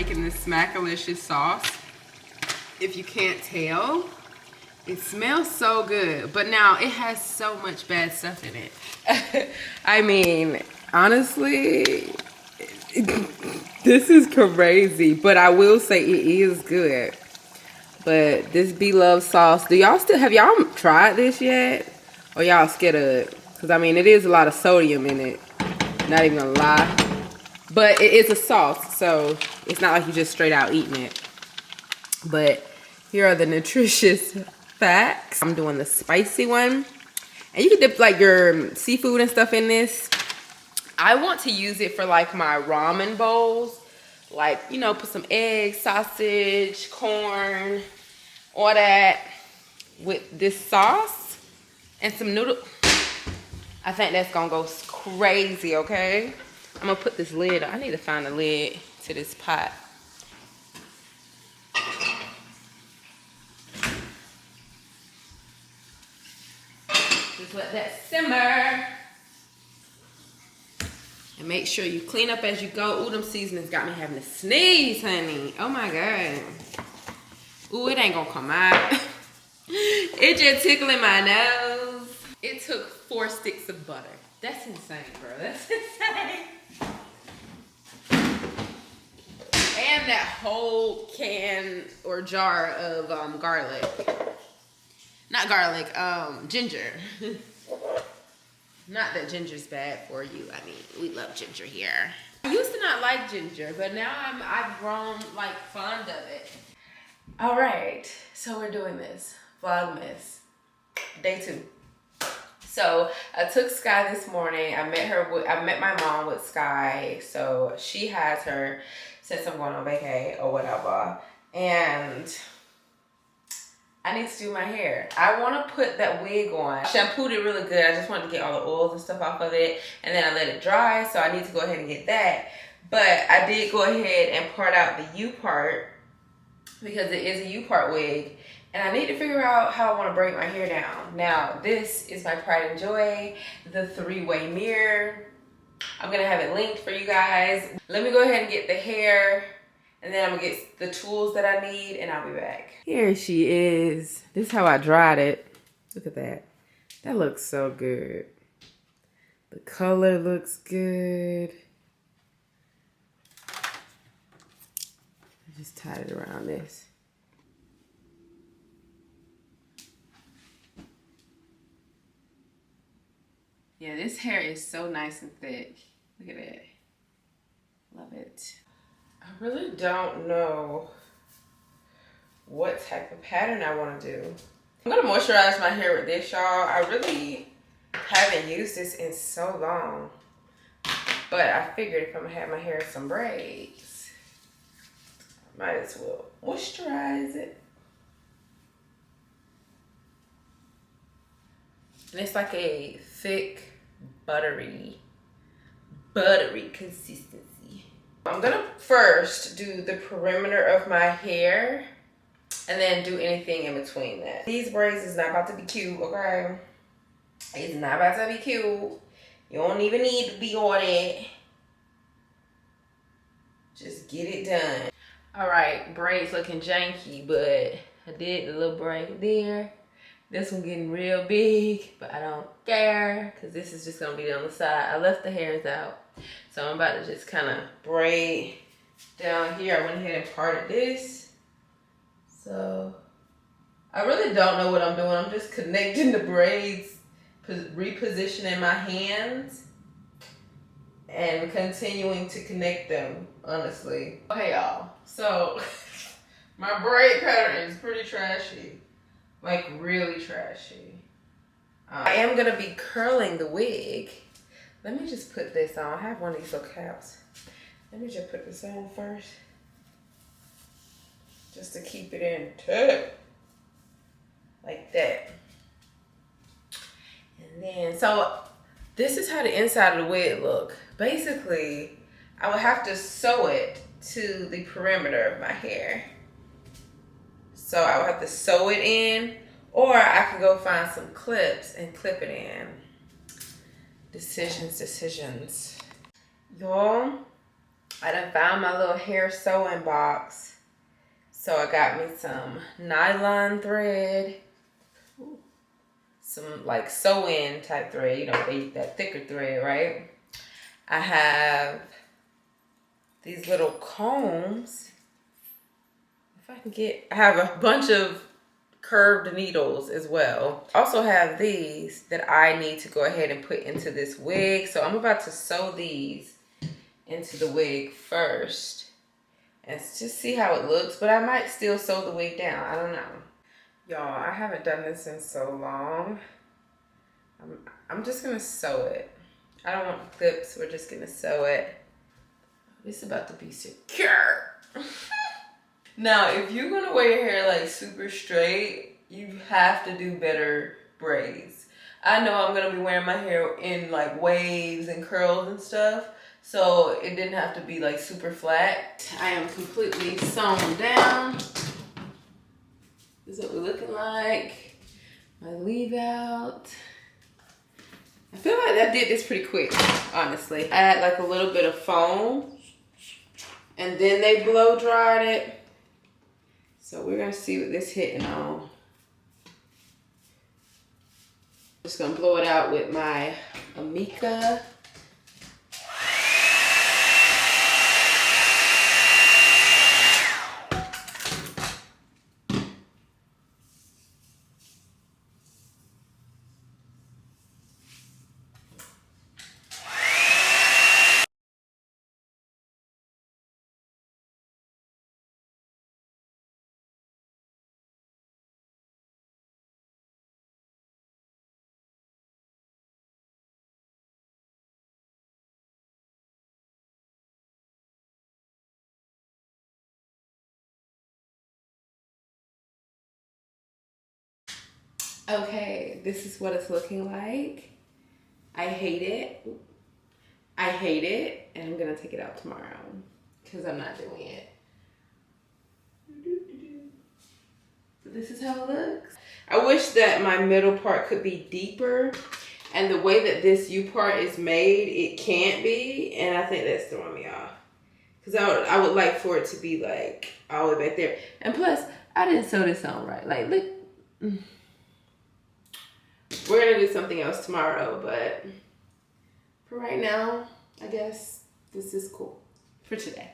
making this Smackalicious sauce. If you can't tell, it smells so good, but now it has so much bad stuff in it. I mean, honestly, this is crazy, but I will say it is good. But this Blove Sauce, have y'all tried this yet? Or y'all scared of it? Because I mean, it is a lot of sodium in it. Not even gonna lie. But it is a sauce, so it's not like you're just straight out eating it. But here are the nutritious facts. I'm doing the spicy one. And you can dip like your seafood and stuff in this. I want to use it for like my ramen bowls. Like, you know, put some eggs, sausage, corn, all that with this sauce and some noodle. I think that's gonna go crazy, okay? I'm gonna put this lid on. I need to find a lid to this pot. Just let that simmer. And make sure you clean up as you go. Ooh, them seasonings got me having to sneeze, honey. Oh my God. Ooh, it ain't gonna come out. It just tickling my nose. It took 4 sticks of butter. That's insane, bro. That's insane. And that whole can or jar of garlic. Not garlic, ginger. Not that ginger's bad for you. I mean, we love ginger here. I used to not like ginger, but now I've grown like fond of it. All right, so we're doing this Vlogmas day 2. So I took Sky this morning. I met my mom with Sky, so she has her since I'm going on vacay or whatever, and I need to do my hair. I want to put that wig on. I shampooed it really good. I just wanted to get all the oils and stuff off of it. And then I let it dry. So I need to go ahead and get that. But I did go ahead and part out the U part because it is a U part wig. And I need to figure out how I want to break my hair down. Now, this is my pride and joy, the 3-way mirror. I'm going to have it linked for you guys. Let me go ahead and get the hair. And then I'm gonna get the tools that I need and I'll be back. Here she is. This is how I dried it. Look at that. That looks so good. The color looks good. I just tied it around this. Yeah, this hair is so nice and thick. Look at it. Love it. I really don't know what type of pattern I want to do. I'm going to moisturize my hair with this, y'all. I really haven't used this in so long. But I figured if I'm going to have my hair in some braids, I might as well moisturize it. And it's like a thick, buttery consistency. I'm gonna first do the perimeter of my hair and then do anything in between that. These braids is not about to be cute, okay? It's not about to be cute. You don't even need to be on it. Just get it done. All right, braids looking janky, but I did the little braid there. This one getting real big, but I don't care because this is just gonna be on the side. I left the hairs out. So I'm about to just kind of braid down here. I went ahead and parted this. So I really don't know what I'm doing. I'm just connecting the braids, repositioning my hands, and continuing to connect them, honestly. Okay, y'all. So my braid pattern is pretty trashy. Like really trashy. I am going to be curling the wig. Let me just put this on. I have one of these little caps. Let me just put this on first. Just to keep it in tight. Like that. And then, so this is how the inside of the wig look. Basically, I would have to sew it to the perimeter of my hair. So I would have to sew it in, or I can go find some clips and clip it in. Decisions. Y'all, I done found my little hair sewing box. So I got me some nylon thread, some like sew-in type thread, you know, that thicker thread, right? I have these little combs. If I can get, I have a bunch of curved needles as well. Also have these that I need to go ahead and put into this wig. So I'm about to sew these into the wig first and just see how it looks, but I might still sew the wig down. I don't know. Y'all, I haven't done this in so long. I'm just gonna sew it. I don't want clips, we're just gonna sew it. It's about to be secure. Now, if you're gonna wear your hair like super straight, you have to do better braids. I know I'm gonna be wearing my hair in like waves and curls and stuff, so it didn't have to be like super flat. I am completely sewn down. This is what we're looking like. My leave out. I feel like I did this pretty quick, honestly. I had like a little bit of foam and then they blow dried it. So we're gonna see what this hitting on. Just gonna blow it out with my Amica. Okay, this is what it's looking like. I hate it. I hate it, and I'm gonna take it out tomorrow because I'm not doing it. This is how it looks. I wish that my middle part could be deeper, and the way that this U part is made, it can't be, and I think that's throwing me off. Because I would like for it to be like all the way back there. And plus, I didn't sew this on right. Like, look. We're gonna do something else tomorrow, but for right now, I guess this is cool for today.